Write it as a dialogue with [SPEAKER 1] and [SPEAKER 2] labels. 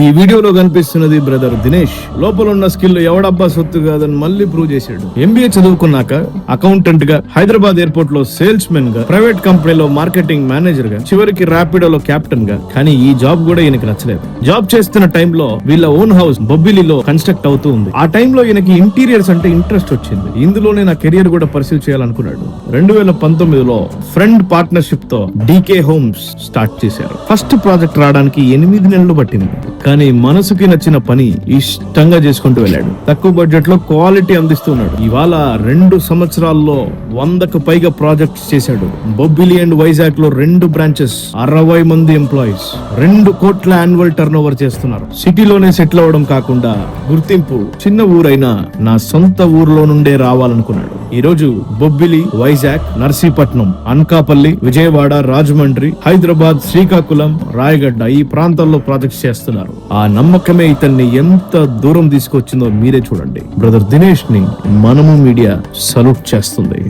[SPEAKER 1] ఈ వీడియోలో కనిపిస్తున్నది బ్రదర్ దినేష్. లోపల ఉన్న స్కిల్ ఎవడబ్బా సొత్తు కాదని మళ్ళీ ప్రూవ్ చేశాడు. ఎంబీఏ చదువుకున్నాక అకౌంటెంట్ గా, హైదరాబాద్ ఎయిర్పోర్ట్ లో సేల్స్ మెన్ గా, ప్రైవేట్ కంపెనీలో మార్కెటింగ్ మేనేజర్ గా, చివరికి ర్యాపిడోలో కెప్టెన్ గా. కానీ ఈ జాబ్ కూడా ఈయనకి నచ్చలేదు. జాబ్ చేస్తున్న టైంలో వీళ్ళ ఓన్ హౌస్ బొబ్బిలిలో కన్స్ట్రక్ట్ అవుతూ ఉంది. ఆ టైంలో ఈయనకి ఇంటీరియర్స్ అంటే ఇంట్రెస్ట్ వచ్చింది. ఇందులోనే నా కెరియర్ కూడా పర్సీవ్ చేయాలనుకున్నాడు. 2019లో ఫ్రెండ్ పార్ట్నర్షిప్ తో డీకే హోమ్స్ స్టార్ట్ చేశారు. ఫస్ట్ ప్రాజెక్ట్ రావడానికి 8 నెలలు పట్టింది. కానీ మనసుకి నచ్చిన పని ఇష్టంగా చేసుకుంటూ వెళ్ళాడు. తక్కువ బడ్జెట్ లో క్వాలిటీ అందిస్తున్నాడు. ఇవాళ 2 సంవత్సరాల్లో 100కు పైగా ప్రాజెక్ట్స్ చేశాడు. బొబ్బిలి అండ్ వైజాగ్ లో 2 బ్రాంచెస్, 60 మంది ఎంప్లాయీస్, 2 కోట్ల యాన్యువల్ టర్న్ ఓవర్ చేస్తున్నారు. సిటీలోనే సెటిల్ అవ్వడం కాకుండా గుర్తింపు చిన్న ఊరైనా నా సొంత ఊర్లో నుండే రావాలనుకున్నాడు. ఈ రోజు బొబ్బిలి, వైజాగ్, నర్సీపట్నం, అనకాపల్లి, విజయవాడ, రాజమండ్రి, హైదరాబాద్, శ్రీకాకుళం, రాయగడ్డ ఈ ప్రాంతాల్లో ప్రాజెక్ట్స్ చేస్తున్నారు. ఆ నమ్మకమే ఇతన్ని ఎంత దూరం తీసుకొచ్చిందో మీరే చూడండి. బ్రదర్ దినేష్ ని మనము మీడియా సల్యూట్ చేస్తుంది.